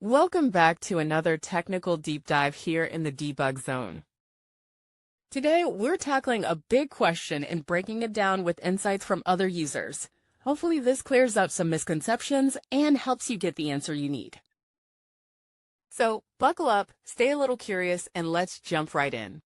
Welcome back to another technical deep dive here in the debug zone. Today, we're tackling a big question and breaking it down with insights from other users. Hopefully this clears up some misconceptions and helps you get the answer you need. So buckle up, stay a little curious, and let's jump right in.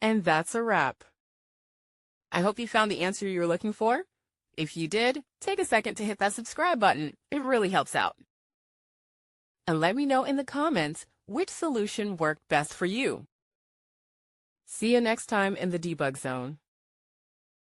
And that's a wrap. I hope you found the answer you were looking for. If you did, take a second to hit that subscribe button. It really helps out. And let me know in the comments which solution worked best for you. See you next time in the debug zone.